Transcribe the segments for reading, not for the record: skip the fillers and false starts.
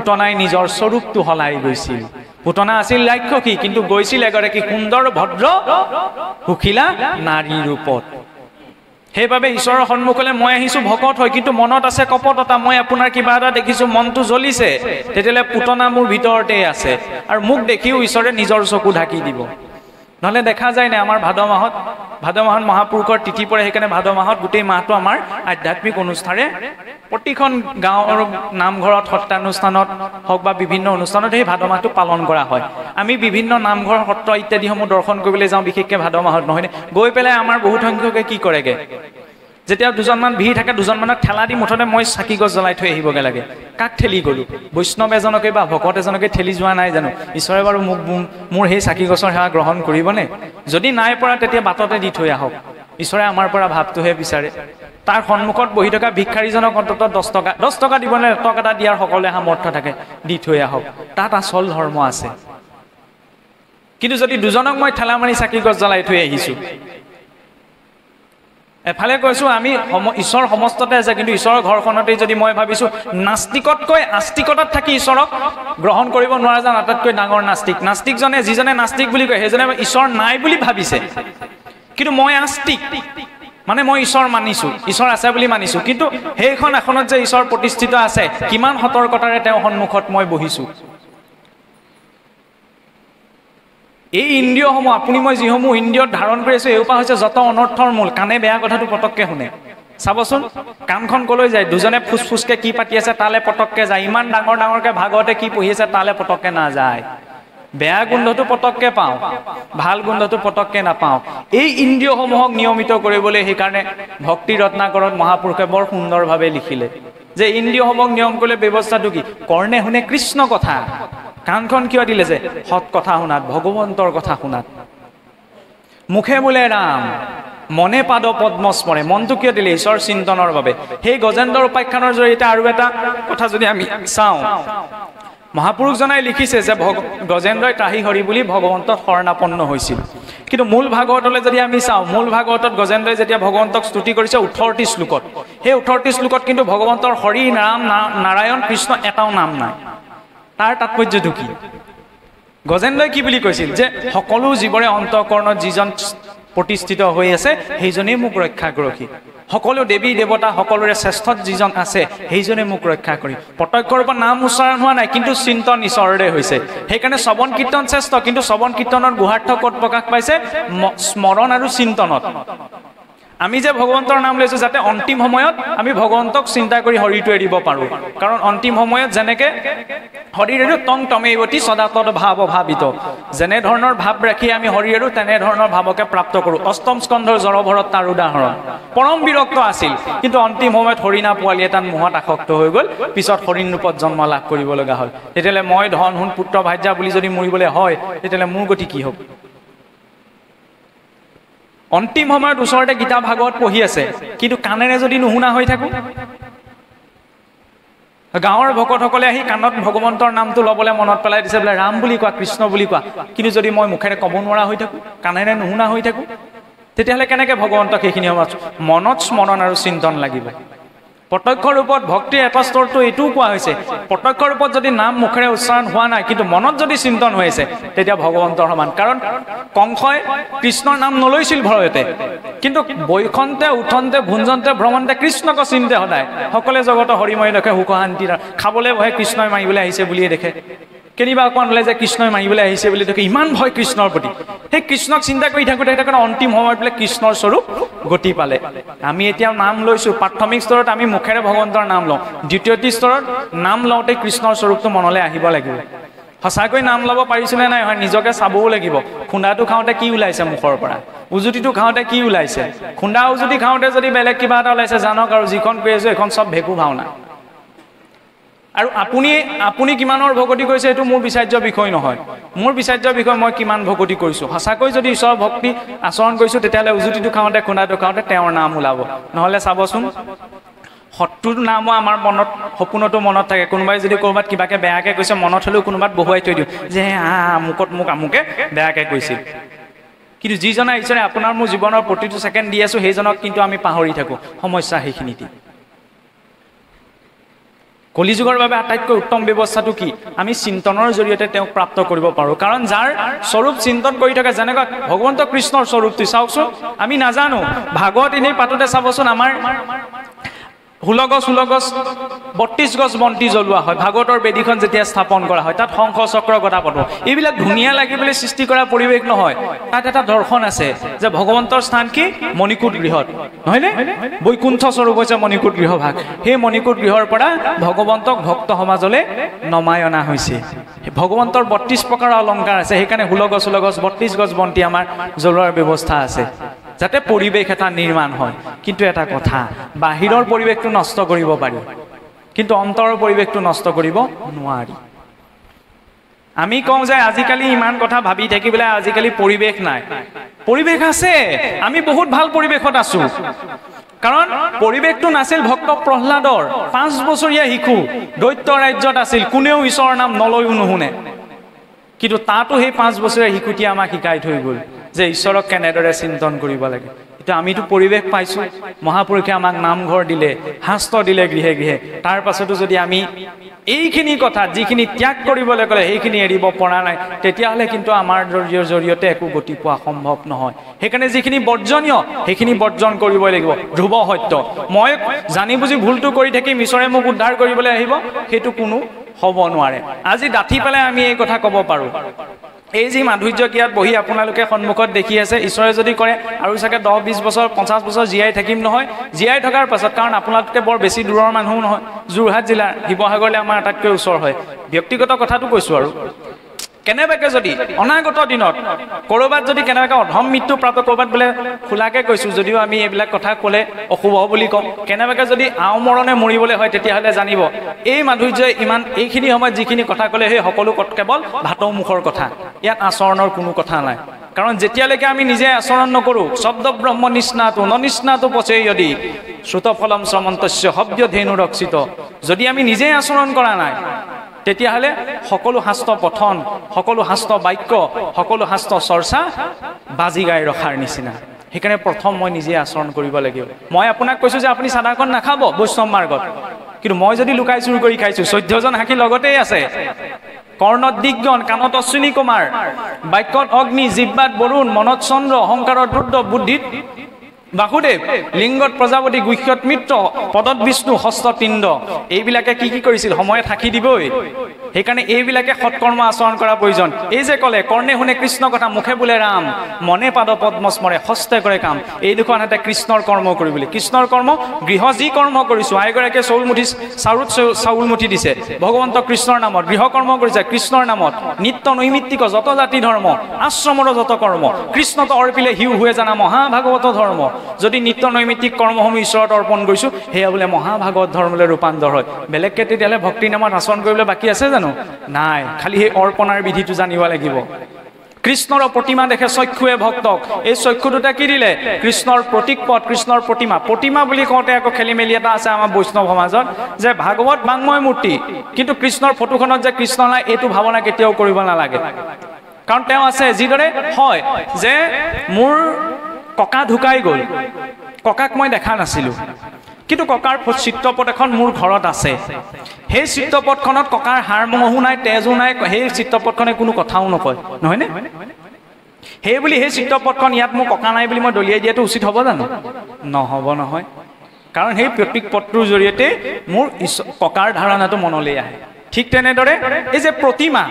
পুতনাই নিজৰ স্বৰূপটো হলাই গৈছিল পুতনা আছিল ৰাক্ষসী কিন্তু গৈছিল এগৰাকী সুন্দৰ ভদ্ৰ সুখিলা নাৰী ৰূপত সেইবাবে ঈশ্বৰৰ সন্মুখলৈ মই আহিছো ভকত হয় কিন্তু মনত আছে কপটতা মই আপোনাৰ কিবা এটা দেখিছো মনটো জ্বলিছে তেতিয়ালে পুতনা মোৰ ভিতৰতে আছে আৰু মোক দেখিও ঈশ্বৰে নিজৰ চকু ঢাকি দিব নহলে দেখা যায় না আমাৰ ভাদ মাহত মহাপুৰুষৰ তিথি পৰে সেইকাৰণে ভাদ মাহত গোটেই মাহটো আমাৰ আধ্যাত্মিক অনুষ্ঠানে প্ৰতিখন গাঁৱৰ নামঘৰত সত্ৰানুষ্ঠানত হওক বা বিভিন্ন অনুষ্ঠানত সেই ভাদ মাহটো পালন কৰা হয় আমি বিভিন্ন নামঘৰ সত্ৰ ইত্যাদিসমূহ দৰ্শন কৰিবলৈ যাওঁ বিশেষকৈ ভাদ মাহত নহয় গৈ পেলাই আমাৰ বহুত সংখ্যকে কি কৰেগে যেতিয়া দুজনমান ভিৰ থাকে দুজনমানক ঠেলা দি মুঠতে মই চাকি গছ জ্বলাই থৈ আহিবগে লাগে কাক ঠেলি গলো বৈষ্ণৱ এজনকে বা ভকত এজনকে ঠেলি যোৱা নাই জানো ঈশ্বৰে বাৰু মোক মোৰ সেই চাকি গছৰ সেৱা গ্ৰহণ কৰিবনে যদি নাই পৰা তেতিয়া বাটতে দি থৈ আহক ঈশ্বৰে আমাৰ পৰা ভাৱটোহে বিচাৰে তাৰ সন্মুখত বহি থকা ভিক্ষাৰীজনক অন্ততঃ 10 টকা দিবনে টকা এটা দিয়াৰ সকলোৱে সামৰ্থ্য থাকে দি থৈ আহক তাত আচল ধৰ্ম আছে কিন্তু যদি দুজনক মই ঠেলা মাৰি চাকি গছ জ্বলাই থৈ আহিছো এফালে কৈছো আমি ঈশ্বৰ সমস্ততে আছে কিন্তু ঈশ্বৰৰ ঘৰখনতে যদি মই ভাবিছো নাস্তিকতকৈ আস্তিকতাত থাকি ঈশ্বৰক গ্ৰহণ কৰিব নোৱাৰা যেন আটাইতকৈ ডাঙৰ নাস্তিকজনে যিজনে নাস্তিক বুলি কয় সেইজনে ঈশ্বৰ নাই বুলি ভাবিছে কিন্তু মই আস্তিক মানে মই ঈশ্বৰ মানিছো ঈশ্বৰ আছে বুলি মানিছো কিন্তু সেইখন এখনত যে ঈশ্বৰ প্ৰতিষ্ঠিত আছে কিমান সতৰ্কতাৰে তেওঁ সন্মুখত মই বহিছো এই ইন্দ্ৰিয়সমূহ আপুনি মই যিসমূহ ইন্দ্ৰিয়ত ধাৰণ কৰি আছো এইপা হৈছে যত অনৰ্থৰ মূল কাণে বেয়া কথাটো পটককে শুনে চাবচোন কাণখন কলৈ যায় দুজনে ফুসফুসকে কি পাতি আছে তালে পটককে যায় ইমান ডাঙৰ ডাঙৰকে ভাগৱতে কি পঢ়ি আছে তালে পটককে না যায় বেয়া গোন্ধটো পটককে পাওঁ ভাল গোন্ধটো পটককে নাপাওঁ এই ইন্দ্ৰিয়সমূহক নিয়মিত কৰিবলৈ সেইকাৰণে ভক্তি ৰত্নাকৰত মহাপুৰুষে বৰ সুন্দৰভাৱে লিখিলে যে ইন্দ্ৰিয়সমূহক নিয়ম কৰিলে ব্যৱস্থাটো কি কৰ্ণে শুনে কৃষ্ণ কথা কাণখন কিয় দিলে যে সৎ কথা শুনাত ভগৱন্তৰ কথা শুনাত মুখে বোলে ৰাম মনে পাদ পদ্ম স্মৰে মনটো কিয় দিলে ঈশ্বৰ চিন্তনৰ বাবে সেই গজেন্দ্ৰ উপাখ্যানৰ জৰিয়তে আৰু এটা কথা যদি আমি চাওঁ মহাপুৰুষজনাই লিখিছে যে গজেন্দ্ৰই ত্ৰাহি হৰি বুলি ভগৱন্তক শৰণাপন্ন হৈছিল কিন্তু মূল ভাগৱতলৈ যদি আমি চাওঁ মূল ভাগৱতত গজেন্দ্ৰই যেতিয়া ভগৱন্তক স্তুতি কৰিছে 18টি শ্লোকত সেই 18টি শ্লোকত কিন্তু ভগৱন্তৰ হৰি নাম নাৰায়ণ কৃষ্ণ এটাও নাম নাই তাৰ তাৎপৰ্যটো কি গজেন্দ্ৰই কি বুলি কৈছিল যে সকলো জীৱৰে অন্তঃকৰণত যিজন প্ৰতিষ্ঠিত হৈ আছে সেইজনেই মোক ৰক্ষা কৰকি সকলো দেৱী দেৱতা সকলোৰে শ্ৰেষ্ঠত যিজন আছে সেইজনে মোক ৰক্ষা কৰি প্ৰত্যক্ষৰ পৰা নাম উচ্চাৰণ হোৱা নাই কিন্তু চিন্তন ঈশ্বৰৰে হৈছে সেইকাৰণে শ্ৰৱণ কীৰ্তন শ্ৰেষ্ঠ কিন্তু শ্ৰৱণ কীৰ্তনৰ গুহাৰ্থ ক'ত প্ৰকাশ পাইছে স্মৰণ আৰু চিন্তনত আমি যে ভগৱন্তৰ নাম লৈছো যাতে অন্তিম সময়ত আমি ভগৱন্তক চিন্তা কৰি হৰিটো এৰিব পাৰো কাৰণ অন্তিম সময়ত যেনেকে হৰিৰেৰু তং তমেৱতি সদাতদ ভাৱ ভাবিত যেনে ধৰণৰ ভাৱ ৰাখি আমি হৰিৰেৰু তেনে ধৰণৰ ভাৱকে প্ৰাপ্ত কৰো অষ্টম স্কন্ধৰ জড়ভৰত তাৰ উদাহৰণ পৰম বিৰক্ত আছিল কিন্তু অন্তিম সময়ত হৰিণা পোৱালি এটাত মোহত আসক্ত হৈ গ'ল পিছত হৰিণ ৰূপত জন্ম লাভ কৰিব লগা হ'ল তেতিয়ালে মই ধন হুন পুত্ৰ ভাজ্যা বুলি যদি মৰিবলৈ হয় তেতিয়ালে মোৰ গতি কি হ'ব অন্তিম সময়ত ওচৰতে গীতা ভাগৱত পঢ়ি আছে কিন্তু কাণেৰে যদি নুশুনা হৈ থাকো গাঁৱৰ ভকতসকলে আহি কাণত ভগৱন্তৰ নামটো ল'বলৈ মনত পেলাই দিছে বোলে ৰাম বুলি কোৱা কৃষ্ণ বুলি কোৱা কিন্তু যদি মই মুখেৰে ক'ব নোৱাৰা হৈ থাকো কাণেৰে নুশুনা হৈ থাকো তেতিয়াহ'লে কেনেকে ভগৱন্তক সেইখিনি সময়ত মনত স্মৰণ আৰু চিন্তন লাগিব প্ৰত্যক্ষ ৰূপত ভক্তিৰ এটা স্তৰটো এইটোও কোৱা হৈছে প্ৰত্যক্ষ ৰূপত যদি নাম মুখেৰে উচ্চাৰণ হোৱা নাই কিন্তু মনত যদি চিন্তন হৈ আছে তেতিয়া ভগৱন্তৰ সমান কাৰণ কংসই কৃষ্ণৰ নাম নলৈছিল ভয়তে কিন্তু বৈখন্তে উঠন্তে ভুঞ্জন্তে ভ্ৰমন্তে কৃষ্ণক চিন্তে সদায় সকলে জগত হৰিময় দেখে সুখ শান্তি খাবলৈ ভয় কৃষ্ণই মাৰিবলৈ আহিছে বুলিয়ে দেখে কেনিবা অকণ হ'লে যে কৃষ্ণই মাৰিবলৈ আহিছে বুলি দেখে ইমান ভয় কৃষ্ণৰ প্ৰতি সেই কৃষ্ণক চিন্তা কৰি থাকোঁতে সেইকাৰণে অন্তিম সময়ত বোলে কৃষ্ণৰ স্বৰূপ গতি পালে আমি এতিয়া নাম লৈছোঁ প্ৰাথমিক স্তৰত আমি মুখেৰে ভগৱন্তৰ নাম লওঁ দ্বিতীয়টি স্তৰত নাম লওঁতে কৃষ্ণৰ স্বৰূপটো মনলৈ আহিব লাগিব সঁচাকৈ নাম ল'ব পাৰিছোনে নাই হয় নিজকে চাবও লাগিব খুন্দাটো খাওঁতে কি ওলাইছে মুখৰ পৰা উজুতিটো খাওঁতে কি ওলাইছে খুন্দা উজুতি খাওঁতে যদি বেলেগ কিবা এটা ওলাইছে জানক আৰু যিখন কৰি আছোঁ এইখন চব ভেকু ভাওনা আৰু আপুনি কিমানৰ ভকতি কৰিছে এইটো মোৰ বিচাৰ্য বিষয় নহয় মোৰ বিচাৰ্য বিষয় মই কিমান ভকতি কৰিছোঁ সঁচাকৈ যদি ঈশ্বৰ ভক্তি আচৰণ কৰিছোঁ তেতিয়াহ'লে উজুতিটো খাওঁতে খুন্দাটো খাওঁতে তেওঁৰ নাম ওলাব নহ'লে চাবচোন শত্ৰুৰ নামো আমাৰ মনত সপোনতো মনত থাকে কোনোবাই যদি ক'ৰবাত কিবাকে বেয়াকৈ কৈছে মনত হ'লেও কোনোবাত বহুৱাই থৈ দিওঁ যে আমুকত মোক আমুকে বেয়াকৈ কৈছিল কিন্তু যিজনে ঈশ্বৰে আপোনাৰ মোৰ জীৱনৰ প্ৰতিটো ছেকেণ্ড দি আছোঁ সেইজনক কিন্তু আমি পাহৰি থাকোঁ সমস্যা সেইখিনিতে কলিযুগৰ বাবে আটাইতকৈ উত্তম ব্যৱস্থাটো কি আমি চিন্তনৰ জৰিয়তে তেওঁক প্ৰাপ্ত কৰিব পাৰোঁ কাৰণ যাৰ স্বৰূপ চিন্তন কৰি থাকে যেনেকুৱা ভগৱন্ত কৃষ্ণৰ স্বৰূপটো চাওকচোন আমি নাজানো ভাগৱত এনেই পাতোতে চাবচোন আমাৰ 16 গছ 32 গছ বন্তি জ্বলোৱা হয় ভাগৱতৰ বেদীখন যেতিয়া স্থাপন কৰা হয় তাত শংখ চক্ৰ গদা পদ্ম এইবিলাক ধুনীয়া লাগিবলৈ সৃষ্টি কৰা পৰিৱেশ নহয় তাত এটা দৰ্শন আছে যে ভগৱন্তৰ স্থান কি মণিকূট গৃহত নহয়নে বৈকুণ্ঠ স্বৰূপ হৈছে মণিকূট গৃহভাগ সেই মণিকূট গৃহৰ পৰা ভগৱন্তক ভক্ত সমাজলৈ নমাই অনা হৈছে ভগৱন্তৰ 32 প্ৰকাৰৰ অলংকাৰ আছে সেইকাৰণে 16 গছ 32 গছ বন্তি আমাৰ জ্বলোৱাৰ ব্যৱস্থা আছে যাতে পৰিৱেশ এটা নিৰ্মাণ হয় কিন্তু এটা কথা বাহিৰৰ পৰিৱেশটো নষ্ট কৰিব পাৰি কিন্তু অন্তৰৰ পৰিৱেশটো নষ্ট কৰিব নোৱাৰি আমি কওঁ যে আজিকালি ইমান কথা ভাবি থাকিবলৈ আজিকালি পৰিৱেশ নাই পৰিৱেশ আছে আমি বহুত ভাল পৰিৱেশত আছো কাৰণ পৰিৱেশটো নাছিল ভক্ত প্ৰহ্লাদৰ 5 বছৰীয়া শিশু দৈত্য ৰাজ্যত আছিল কোনেও ঈশ্বৰৰ নাম নলয়ও নুশুনে কিন্তু তাতো সেই 5 বছৰীয়া শিশুটিয়ে আমাক শিকাই থৈ গ'ল যে ঈশ্বৰক কেনেদৰে চিন্তন কৰিব লাগে এটা আমিতো পৰিৱেশ পাইছো মহাপুৰুষে আমাক নামঘৰ দিলে শাস্ত্ৰ দিলে গৃহে গৃহে তাৰ পাছতো যদি আমি এইখিনি কথা যিখিনি ত্যাগ কৰিবলৈ ক'লে সেইখিনি এৰিব পৰা নাই তেতিয়াহ'লে কিন্তু আমাৰ জৰিয়তে একো গতি পোৱা সম্ভৱ নহয় সেইকাৰণে যিখিনি বৰ্জনীয় সেইখিনি বৰ্জন কৰিব লাগিব ধ্ৰুৱ সত্য মই জানি বুজি ভুলটো কৰি থাকিম ঈশ্বৰে মোক উদ্ধাৰ কৰিবলৈ আহিব সেইটো কোনো হ'ব নোৱাৰে আজি ডাঠি পেলাই আমি এই কথা ক'ব পাৰোঁ এই যি মাধুৰ্য কিয়াত বহি আপোনালোকে সন্মুখত দেখি আছে ঈশ্বৰে যদি কৰে আৰু চাগে 10-20 বছৰ 50 বছৰ জীয়াই থাকিম নহয় জীয়াই থকাৰ পাছত কাৰণ আপোনালোকে বৰ বেছি দূৰৰ মানুহ নহয় যোৰহাট জিলাৰ শিৱসাগৰলৈ আমাৰ আটাইতকৈ ওচৰ হয় ব্যক্তিগত কথাটো কৈছোঁ আৰু কেনেবাকে যদি অনাগত দিনত কৰবাত যদি কেনেবাকে অধম মৃত্যু প্ৰাপ্ত কৰবাত বোলে খোলাকে কৈছোঁ যদিও আমি এইবিলাক কথা ক'লে অশুভ বুলি কওঁ কেনেবাকে যদি আওমৰণে মৰিবলৈ হয় তেতিয়াহ'লে জানিব এই মাধুৰ্যই ইমান এইখিনি সময়ত যিখিনি কথা ক'লে সেই সকলো কেৱল ভাটৌ মুখৰ কথা ইয়াত আচৰণৰ কোনো কথা নাই কাৰণ যেতিয়ালৈকে আমি নিজে আচৰণ নকৰোঁ শব্দ ব্ৰহ্ম নিষ্ণাতো পচে যদি শ্ৰুতফলম শ্ৰমন্তস্য হব্য ধেনু ৰক্ষিত যদি আমি নিজে আচৰণ কৰা নাই তেতিয়াহ'লে সকলো শাস্ত্ৰ পঠন সকলো শাস্ত্ৰ বাক্য সকলো শাস্ত্ৰ চৰ্চা বাজি গাই ৰখাৰ নিচিনা সেইকাৰণে প্ৰথম মই নিজে আচৰণ কৰিব লাগিব মই আপোনাক কৈছোঁ যে আপুনি চাদাকণ নাখাব বৈষ্ণৱ মাৰ্গত কিন্তু মই যদি লুকাই চুৰ কৰি খাইছোঁ 14জন হাকী লগতেই আছে কৰ্ণত দিগগণ কাণত অশ্বিনী কুমাৰ বাক্যত অগ্নি জিহ্বাত বৰুণ মনত চন্দ্ৰ অহংকাৰত ৰুদ্ৰ বুদ্ধিত বাসুদেৱ লিংগত প্ৰজাপতি গুহ্যত মিত্ৰ পদত বিষ্ণু হস্ত পিণ্ড এইবিলাকে কি কৰিছিল সময়ে থাকি দিবই সেইকাৰণে এইবিলাকে সৎকৰ্ম আচৰণ কৰা প্ৰয়োজন এই যে ক'লে কৰ্ণে শুনে কৃষ্ণ কথা মুখে বোলে ৰাম মনে পাদ পদ্ম স্মৰে হস্তে কৰে কাম এই দুখন হাতে কৃষ্ণৰ কৰ্ম কৰিবলৈ কৃষ্ণৰ কৰ্ম গৃহ যি কৰ্ম কৰিছোঁ আইগৰাকীয়ে চাউল মুঠি দিছে ভগৱন্ত কৃষ্ণৰ নামত গৃহ কৰ্ম কৰিছে কৃষ্ণৰ নামত নিত্য নৈমিত্তিক যত জাতি ধৰ্ম আশ্ৰমৰ যত কৰ্ম কৃষ্ণত অৰ্পিলে হিউ হুৱে জানা মহাভাগৱত ধৰ্ম যদি নিত্য নৈমিত্তিক কৰ্মসমূহ ঈশ্বৰত অৰ্পণ কৰিছোঁ সেয়া বোলে মহাভাগৱত ধৰ্মলৈ ৰূপান্তৰ হয় বেলেগকে তেতিয়াহ'লে ভক্তিৰ নামত আচৰণ কৰিবলৈ বাকী আছে জানো নাই খালি সেই অৰ্পণাৰ বিধিটো জানিব লাগিব কৃষ্ণৰ প্ৰতিমা দেখে চক্ষুৱে ভক্তক এই চক্ষু দুটা কি দিলে কৃষ্ণৰ প্ৰতীক পদ কৃষ্ণৰ প্ৰতিমা বুলি কওঁতে আকৌ খেলি মেলি এটা আছে আমাৰ বৈষ্ণৱ সমাজত যে ভাগৱত বাংময় মূৰ্তি কিন্তু কৃষ্ণৰ ফটোখনত যে কৃষ্ণ নাই এইটো ভাৱনা কেতিয়াও কৰিব নালাগে কাৰণ তেওঁ আছে যিদৰে হয় যে মোৰ ককা ঢুকাই গ'ল ককাক মই দেখা নাছিলোঁ কিন্তু ককাৰ চিত্ৰপট এখন মোৰ ঘৰত আছে সেই চিত্ৰপটখনত ককাৰ হাড় মঙহো নাই তেজো নাই সেই চিত্ৰপটখনে কোনো কথাও নকয় নহয়নে সেই বুলি সেই চিত্ৰপটখন ইয়াত মোৰ ককা নাই বুলি মই দলিয়াই দিয়াটো উচিত হ'ব জানো নহ'ব নহয় কাৰণ সেই প্ৰতীক পটটোৰ জৰিয়তে মোৰ ককাৰ ধাৰণাটো মনলৈ আহে ঠিক তেনেদৰে এই যে প্ৰতিমা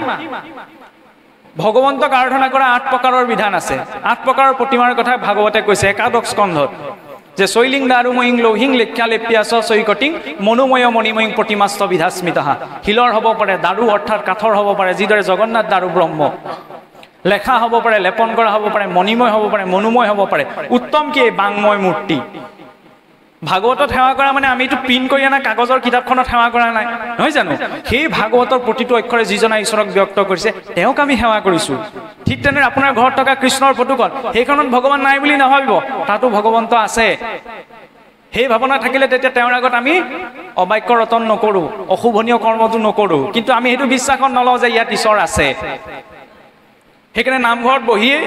ভগৱন্তক আৰাধনা কৰা 8 প্ৰকাৰৰ বিধান আছে 8 প্ৰকাৰৰ প্ৰতিমাৰ কথা ভাগৱতে কৈছে একাদশ স্কন্ধত যে শৈলিং দাৰুময়িং লৌহিং লেখ্যা লেপ্যাস চৈকটিং মনোময় মণিময়িং প্ৰতিমাস্ত বিধাস্মিতহা শিলৰ হ'ব পাৰে দাৰু অৰ্থাৎ কাঠৰ হ'ব পাৰে যিদৰে জগন্নাথ দাৰু ব্ৰহ্ম লেখা হ'ব পাৰে লেপন কৰা হ'ব পাৰে মণিময় হ'ব পাৰে মনোময় হ'ব পাৰে উত্তম কি বাংময় মূৰ্তি ভাগৱতত সেৱা কৰা মানে আমিতো প্ৰিণ্ট কৰি অনা কাগজৰ কিতাপখনত সেৱা কৰা নাই নহয় জানো সেই ভাগৱতৰ প্ৰতিটো অক্ষৰে যিজনা ঈশ্বৰক ব্যক্ত কৰিছে তেওঁক আমি সেৱা কৰিছোঁ ঠিক তেনেদৰে আপোনাৰ ঘৰত থকা কৃষ্ণৰ ফটোখন সেইখনত ভগৱান নাই বুলি নাভাবিব তাতো ভগৱন্ত আছে সেই ভাৱনা থাকিলে তেতিয়া তেওঁৰ আগত আমি অবাক্য ৰতন নকৰোঁ অশুভনীয় কৰ্মটো নকৰোঁ কিন্তু আমি সেইটো বিশ্বাসত নলওঁ যে ইয়াত ঈশ্বৰ আছে সেইকাৰণে নামঘৰত বহিয়ে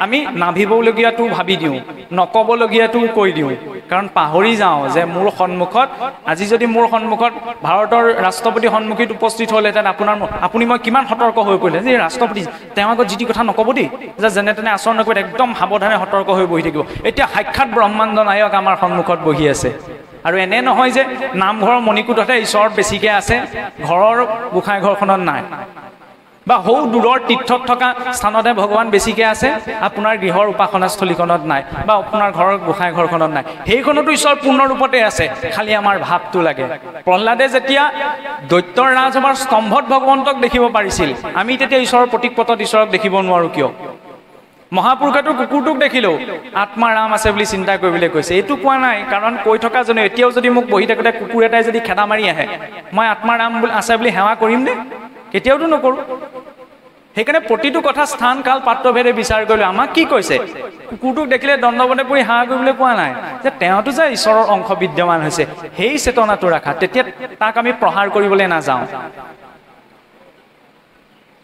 আমি নাভিবলগীয়াটো ভাবি দিওঁ, নক'বলগীয়াটো কৈ দিওঁ, কাৰণ পাহৰি যাওঁ যে মোৰ সন্মুখত আজি যদি মোৰ সন্মুখত ভাৰতৰ ৰাষ্ট্ৰপতি সন্মুখীত উপস্থিত হ'লহেঁতেন আপুনি মই কিমান সতৰ্ক হৈ পৰিলে যে ৰাষ্ট্ৰপতি তেওঁ আগত যি টি কথা নক'ব দেই, যে যেনে তেনে আচৰণ নকৰিব, একদম সাৱধানে সতৰ্ক হৈ বহি থাকিব। এতিয়া সাক্ষাৎ ব্ৰহ্মাণ্ড নায়ক আমাৰ সন্মুখত বহি আছে। আৰু এনে নহয় যে নামঘৰৰ মণিকূটতে ঈশ্বৰত বেছিকৈ আছে, ঘৰৰ গোঁসাই ঘৰখনত নাই, বা সৌ দূৰৰ তীৰ্থত থকা স্থানতে ভগৱান বেছিকৈ আছে, আপোনাৰ গৃহৰ উপাসনাস্থলীখনত নাই, বা আপোনাৰ ঘৰৰ গোঁসাই ঘৰখনত নাই। সেইখনতো ঈশ্বৰ পূৰ্ণ ৰূপতে আছে, খালি আমাৰ ভাৱটো লাগে। প্ৰহ্লাদে যেতিয়া দৈত্যৰ ৰাজসভাৰ স্তম্ভত ভগৱন্তক দেখিব পাৰিছিল, আমি তেতিয়া ঈশ্বৰৰ প্ৰতীকপটত ঈশ্বৰক দেখিব নোৱাৰোঁ কিয়? মহাপুৰুষেতো কুকুৰটোক দেখিলেও আত্মাৰাম আছে বুলি চিন্তা কৰিবলৈ কৈছে। এইটো কোৱা নাই, কাৰণ কৈ থকা জনে এতিয়াও যদি মোক বহি থাকোঁতে কুকুৰ এটাই যদি খেদা মাৰি আহে, মই আত্মাৰাম আছে বুলি সেৱা কৰিম নে? কেতিয়াওতো নকৰোঁ। সেইকাৰণে প্ৰতিটো কথা স্থান কাল পাত্ৰভেদে বিচাৰ কৰিলে। আমাক কি কৈছে? কুকুৰটোক দেখিলে দণ্ডবতে পৰি সেৱা কৰিবলৈ কোৱা নাই, যে তেওঁতো যে ঈশ্বৰৰ অংশ বিদ্যমান হৈছে, সেই চেতনাটো ৰাখা, তেতিয়া তাক আমি প্ৰহাৰ কৰিবলৈ নাযাওঁ।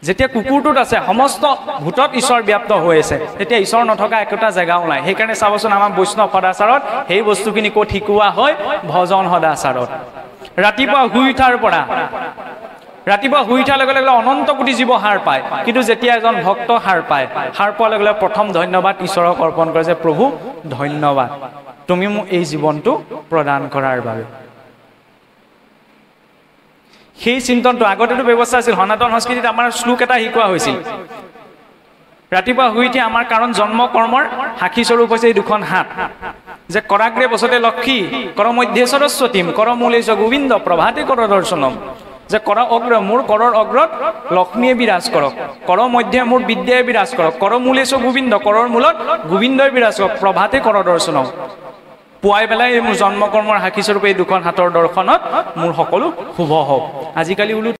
যেতিয়া কুকুৰটোত আছে সমস্ত ভূতত ঈশ্বৰ ব্যাপ্ত হৈ আছে, তেতিয়া ঈশ্বৰ নথকা একোটা জেগাও নাই। সেইকাৰণে চাবচোন আমাৰ বৈষ্ণৱ সদাচাৰত সেই বস্তুখিনি ক'ত শিকোৱা হয়? ভজন সদাচাৰত। ৰাতিপুৱা শুই উঠাৰ পৰা লগে লগে অনন্ত কোটি জীৱ সাৰ পায়, কিন্তু যেতিয়া এজন ভক্ত সাৰ পায়, সাৰ পোৱাৰ লগে লগে প্ৰথম ধন্যবাদ ঈশ্বৰক অৰ্পণ কৰে, যে প্ৰভু ধন্যবাদ, তুমি মোক এই জীৱনটো প্ৰদান কৰাৰ বাবে। সেই চিন্তনটো আগতেতো ব্যৱস্থা আছিল। সনাতন সংস্কৃতিত আমাৰ শ্লোক এটা শিকোৱা হৈছিল, ৰাতিপুৱা শুই উঠি আমাৰ কাৰণ জন্ম কৰ্মৰ সাক্ষী স্বৰূপ হৈছে এই দুখন হাত, যে কৰাগ্ৰে বসতে লক্ষ্মী, কৰ মধ্যে সৰস্বতীম, কৰ মূলেশ গোবিন্দ, প্ৰভাতে কৰ দৰ্শনম, যে কৰ অগ্ৰ মোৰ কৰৰ অগ্ৰত লক্ষ্মীয়ে বিৰাজ কৰক, কৰ মধ্যে মোৰ বিদ্যাই বিৰাজ কৰক, কৰ মূলেশ গোবিন্দ, কৰৰ মূলত গোবিন্দই বিৰাজ কৰক, প্ৰভাতে কৰ দৰ্শনম। পুৱাই পেলাই মোৰ জন্ম কৰ্মৰ সাক্ষী স্বৰূপে এই দুখন হাতৰ দৰ্শনত মোৰ সকলো শুভ হওক। আজিকালি ওলোটা